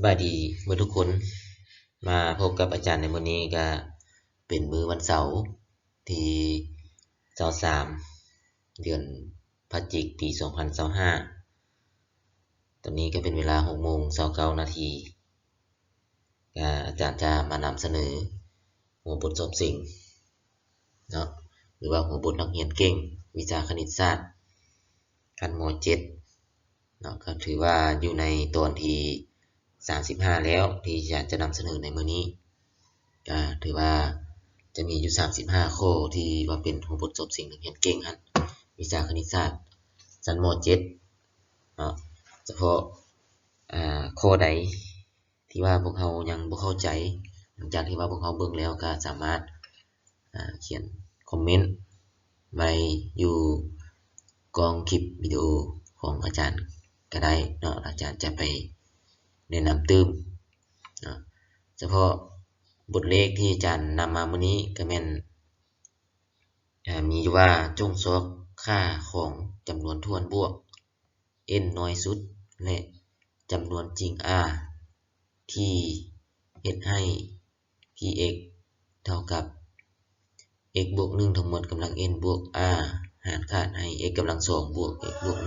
สบายดีเมื่อทุกคนมาพบกับอาจารย์ในวันนี้ก็เป็นมื้อวันเสาร์ที่23เดือนพฤศจิกายนปี2025ตอนนี้ก็เป็นเวลา6:29 นาทีอาจารย์จะมานำเสนอหัวบทสอบสิ่งเนาะหรือว่าหัวบทนักเรียนเก่งวิชาคณิตศาสตร์ชั้นม.7 เนาะก็ถือว่าอยู่ในตอนที่35แล้วที่จะนำเสนอในมื้อนี้ก็ถือว่าจะมีอยู่35ข้อที่ว่าเป็นหัวบทสอบสิ่งนักเรียนเก่งหั่นวิชาคณิตศาสตร์ชั้นม.7 เนาะเฉพาะข้อใดที่ว่าพวกเรายังบ่เข้าใจหลังจากที่ว่าพวกเราเบิ่งแล้วก็สามารถเขียนคอมเมนต์ไว้อยู่กองคลิปวิดีโอของอาจารย์ก็ได้เนาะอาจารย์จะไปแนะนำเติมเนาะเฉพาะบทเลขที่อาจารย์นำมามื้อนี้ก็แม่นมีอยู่ว่าจงสอบค่าของจำนวนถ้วนบวก n น้อยสุดและจำนวนจริง r ที่เฮ็ดให้ px เท่ากับ x บวก1ทั้งหมดกำลัง n บวก r หารคาดให้ x กำลัง2บวก x บวก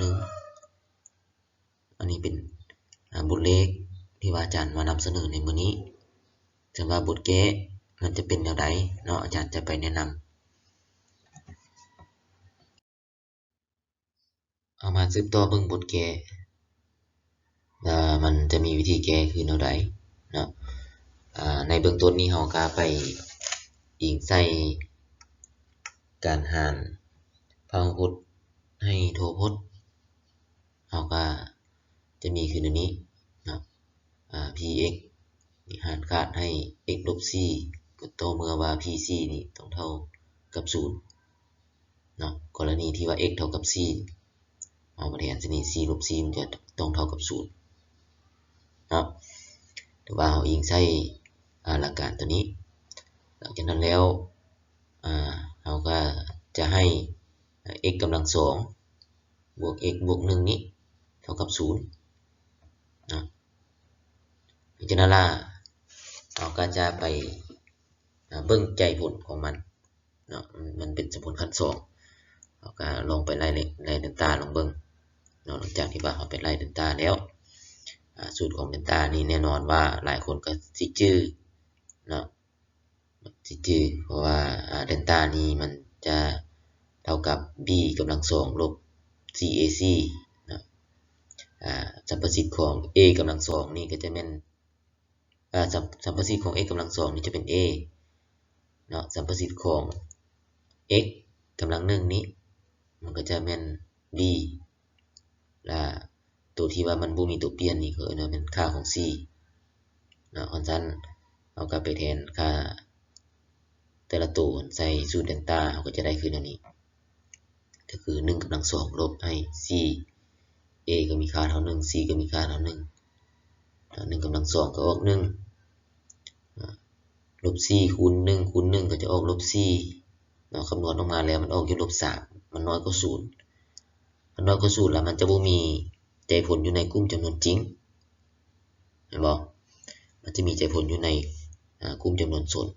1อันนี้เป็นบทเลขที่ว่าอาจารย์มานำเสนอในมื้อนี้ถึงว่าบทแก้มันจะเป็นแนวใดเนาะอาจารย์จะไปแนะนำเอามาสืบต่อเบิ่งบทแก้มันจะมีวิธีแก้คือแนวใดเนาะในเบื้องต้นนี้เราก็ไปอิงใส่การหารพหูพจน์ให้โทพจน์เราก็จะมีคืออันนี้เนาะpx นี่หารคาดให้ x ลบ4ก็ต่อเมื่อว่า p4 นี่ต้องเท่ากับ0เนาะกรณีที่ว่า x เท่ากับ4เอามาแทนซะนี่4ลบ4มันจะต้องเท่ากับ0เนาะแต่ว่าเราอิงใส่หลักการตัวนี้หลังจากนั้นแล้วเราก็จะให้ x กำลัง2บวก x บวก1นี้เท่ากับ0เนาะหลังจากนั้นเราก็จะไปเบิ่งใจผลของมันเนาะมันเป็นสมผลขั้น2เราก็ลองไปไล่เดลต้าลองเบิ่งเนาะหลังจากที่ว่าเราไปไล่เดลต้าแล้วสูตรของเดลต้านี่แน่นอนว่าหลายคนก็สิจื้อเนาะสิจื้อเพราะว่าเดลต้านี่มันจะเท่ากับ b กำลัง2ลบ cac เนาะสัมประสิทธิ์ของ a กำลัง2นี่ก็จะเป็นสัมประสิทธิ์ของ x กำลัง2นี่จะเป็น a เนาะสัมประสิทธิ์ของ x กำลัง1นี้มันก็จะเป็น b และตัวที่ว่ามันบ่มีตัวเปลี่ยนนี่คือเนาะเป็นค่าของ c เนาะเพราะฉะนั้นเอากลับไปแทนค่าแต่ละตัวใส่สูตรเดลต้าเราก็จะได้คือแนวนี้ก็คือ1กำลัง2ลบให้ c a ก็มีค่าเท่า1 c ก็มีค่าเท่า1 1กำลัง2ก็ออก1ลบ4คูณ1คูณ1ก็จะออกลบ4เนาะคำนวณออกมาแล้วมันออกอยู่ลบ3มันน้อยกว่า0มันน้อยกว่า0แล้วมันจะบ่มีใจผลอยู่ในกลุ่มจำนวนจริงเห็นบ่มันจะมีใจผลอยู่ในกลุ่มจำนวนส่วน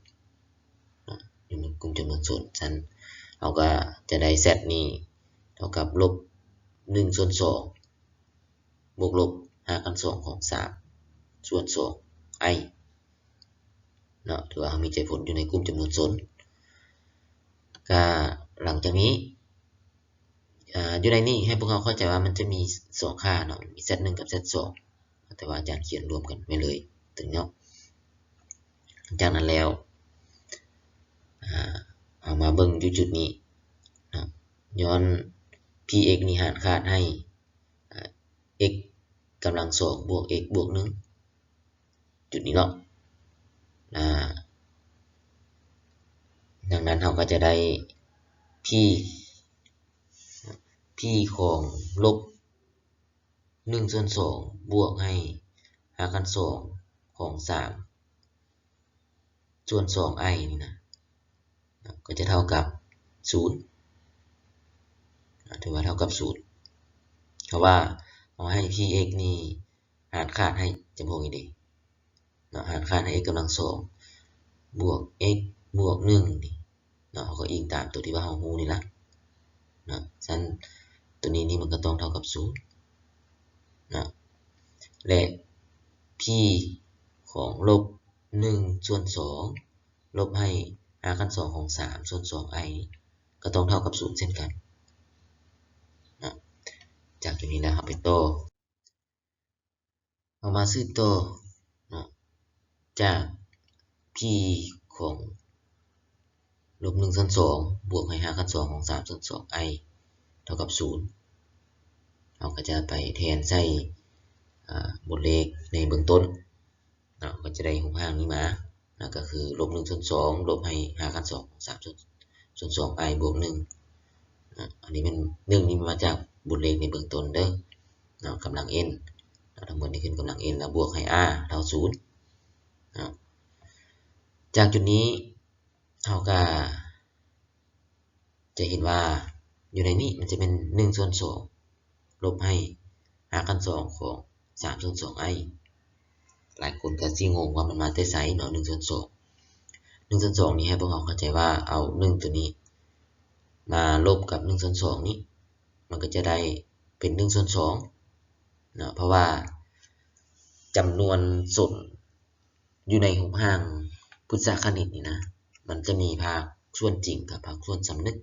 อยู่ในกลุ่มจำนวนส่วนฉะนั้นเราก็จะได้ z นี่เท่ากับลบ1ส่วน2บวกลบ5กัน2ของ3ส่วน2 i เนาะถือว่าเรามีใจผลอยู่ในกลุ่มจำนวนส่วนก็หลังจากนี้อยู่ในนี้ให้พวกเราเข้าใจว่ามันจะมี2ค่าเนาะมี z1 กับ z2 แต่ว่าอาจารย์เขียนรวมกันไว้เลยถึงเนาะจากนั้นแล้วเอามาเบิ่งอยู่จุดนี้นะย้อน px นี่หารคาดให้x กำลัง2บวก x บวก1จุดนี้เนาะดังนั้นเราก็จะได้ p ของลบ1ส่วน2บวกให้5กัน2ของ3ส่วน2i นี่นะก็จะเท่ากับ0ถือว่าเท่ากับ0เพราะว่าเอาให้ px นี่หารคาดให้จำพวกนี้ดิ เนาะหารค่าใน x กำลัง2บวก x บวก1นี่เนาะเขาก็อิงตามตัวที่ว่าเราฮู้นี่ล่ะเนาะฉะนั้นตัวนี้นี่มันก็ต้องเท่ากับ0เนาะและ p ของลบ1ส่วน2ลบให้5ขั้น2ของ3ส่วน 2i ก็ต้องเท่ากับ0เช่นกันนะจากตัวนี้แล้วเราไปต่อเอามาซื้อต่อนะจาก p ของลบ1ส่วน2บวกให้5ขั้น2ของ3ส่วน 2i เท่ากับ0เราก็จะไปแทนใส่บทเลขในเบื้องต้นเราก็จะได้รูปร่างนี้มานะก็คือลบ1ส่วน2ลบให้5ขั้น2ของ3ส่วน 2i บวก1นะอันนี้เป็น1นี่มาจากบทเลขในเบื้องต้นเด้อนะกำลัง n ทั้งหมดนี้ขึ้นกำลัง n แล้วบวกให้ r เท่า0นะจากจุดนี้เราก็จะเห็นว่าอยู่ในนี้มันจะเป็น1ส่วน2ลบให้5ขั้น2ของ3ส่วน 2i หลายคนก็สิงงว่ามันมาแต่ไสเนาะ1ส่วน2 1ส่วน2นี้ให้พวกเราเข้าใจว่าเอา1ตัวนี้มาลบกับ1ส่วน2นี้มันก็จะได้เป็น1ส่วน2เนาะเพราะว่าจำนวนส่วนอยู่ในรูปร่างพฤกษคณิตนี่นะมันจะมีภาคส่วนจริงกับภาคส่วนสำนึก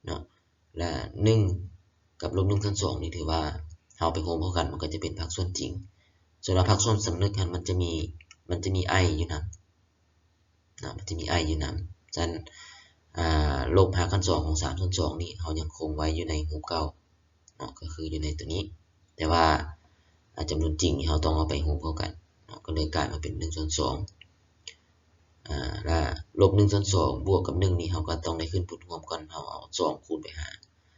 เนาะและ1กับลบ1ส่วน2นี่ถือว่าเอาไปโฮมเข้ากันมันก็จะเป็นภาคส่วนจริงส่วนภาคส่วนสำนึกมันจะมี i อยู่นำนะมันจะมี i อยู่นำฉะนั้นลบ5ขั้น2ของ3ส่วน2นี่เรายังคงไว้อยู่ในรูปเก่าเนาะก็คืออยู่ในตัวนี้แต่ว่าจำนวนจริงนี่เราต้องเอาไปโฮมเข้ากันเนาะก็เลยกลายมาเป็น1ส่วน2และลบ1ส่วน2บวกกับ1นี่เราก็ต้องได้ขึ้นพุทรวมกันเราเอา2คูณไปหา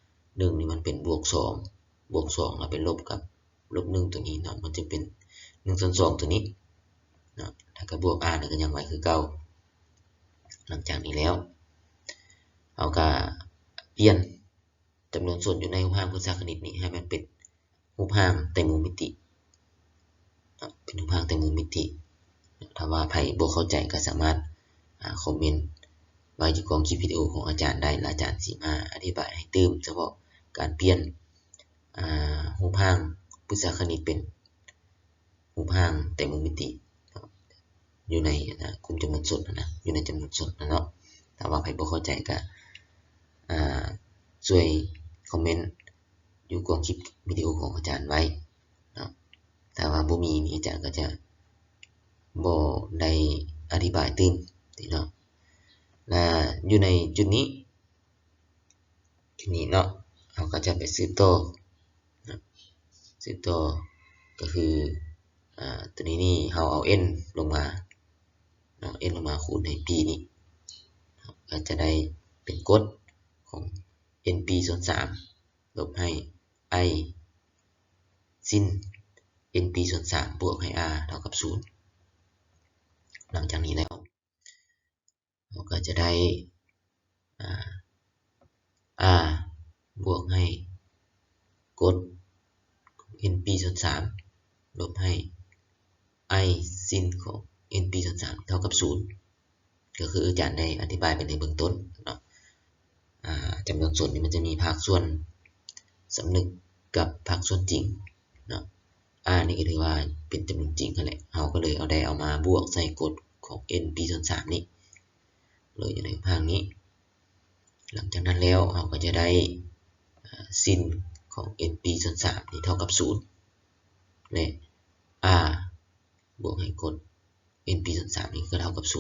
1นี่มันเป็นบวก2บวก2แล้วเป็นลบกับลบ1ตัวนี้เนาะมันจะเป็น1ส่วน2ตัวนี้เนาะถ้าก็บวก r นี่ก็ยังไว้คือเก่าหลังจากนี้แล้วเราก็เปลี่ยนจำนวนส่วนอยู่ในรูปร่างพฤกษคณิตนี้ให้มันเป็นรูปร่างเต็มมุมมิติเป็นรูปร่างเต็มมุมมิติถ้าว่าใครบ่เข้าใจก็สามารถคอมเมนต์ไว้ที่กล่องคลิปวิดีโอของอาจารย์ได้และอาจารย์สิมาอธิบายให้เติมเฉพาะการเปลี่ยนรูปร่างพฤกษคณิตเป็นรูปร่างเต็มมุมมิติอยู่ในกลุ่มจำนวนส่วนนะอยู่ในจำนวนส่วนนะเนาะถ้าว่าใครบ่เข้าใจก็ช่วยคอมเมนต์อยู่กล่องคลิปวิดีโอของอาจารย์ไว้เนาะถ้าว่าบ่มีนี่อาจารย์ก็จะบ่ได้อธิบายเติมเนาะและอยู่ในจุดนี้เนาะเราก็จะไปซื้อต่อนะซื้อต่อก็คือตัวนี้นี่เราเอา n ลงมาเนาะ n ลงมาคูณใน p นี่ก็จะได้เป็นกฎของ np ส่วน3ลบให้ i sin np ส่วน3บวกให้ r เท่ากับ0หลังจากนี้แล้วเราก็จะได้r บวกให้กฎ np ส่วน3ลบให้ i sin ของ np ส่วน3เท่ากับ0ก็คืออาจารย์ได้อธิบายไปในเบื้องต้นเนาะจำนวนส่วนนี้มันจะมีภาคส่วนสำนึกกับภาคส่วนจริงเนาะนี่ก็ถือว่าเป็นจำนวนจริงนั่นแหละเราก็เลยเอามาบวกใส่กฎของ np ส่วน3นี้เลยอยู่ในภาคนี้หลังจากนั้นแล้วเราก็จะได้sin ของ np ส่วน3นี่เท่ากับ0และ r บวกให้กฎ np ส่วน3นี่ก็เท่ากับ0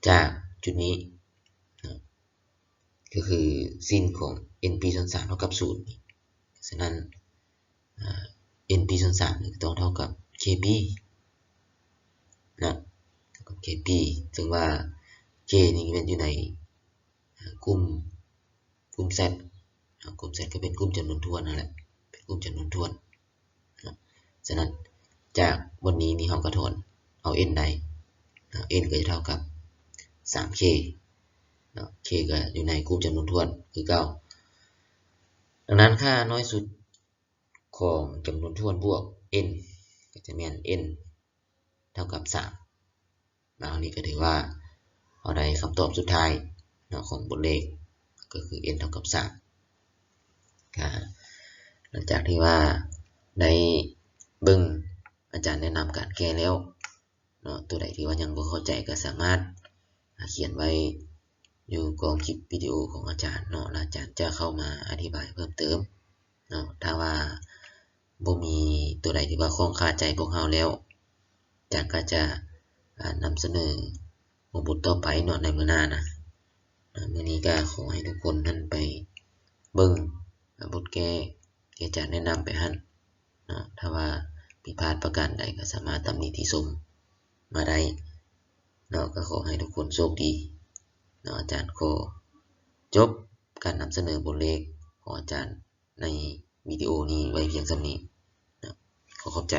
จากจุดนี้ก็คือ sin ของ np ส่วน3เท่ากับ0ฉะนั้นnp ส่วน3นี่ต้องเท่ากับ kp นะเท่ากับ kp ซึ่งว่า k นี่มันอยู่ในกลุ่มz กลุ่ม z ก็เป็นกลุ่มจำนวนถ้วนนั่นแหละเป็นกลุ่มจำนวนถ้วนฉะนั้นจากบนนี้เราก็ถอนเอา n ได้ n ก็จะเท่ากับ 3k k ก็อยู่ในกลุ่มจำนวนถ้วนคือเก่าดังนั้นค่าน้อยสุด ของจำนวนทวนบวก n ก็จะแม่น n เท่ากับ3อันนี้ก็ถือว่าเราได้คำตอบสุดท้ายของบทเลขก็คือ n เท่ากับ3หลังจากที่ว่าได้เบิ่งอาจารย์แนะนำการแก้แล้วตัวใดที่ว่ายังบ่เข้าใจก็สามารถเขียนไว้อยู่กองคลิปวิดีโอของอาจารย์แล้วอาจารย์จะเข้ามาอธิบายเพิ่มเติมถ้าว่าบ่มีตัวใดที่ว่าคล่องคาใจพวกเราแล้วอาจารย์ก็จะนำเสนอบทต่อไปในมื้อหน้านะมื้อนี้ก็ขอให้ทุกคนนั้นไปเบิ่งบทแก้ที่อาจารย์แนะนำไปหั่นถ้าว่าผิดพลาดประการใดก็สามารถตำหนิติชมมาได้ก็ขอให้ทุกคนโชคดีอาจารย์ขอจบการนำเสนอบทเลขของอาจารย์ในวิดีโอนี้ไว้เพียงเท่านี้ขอขอบใจ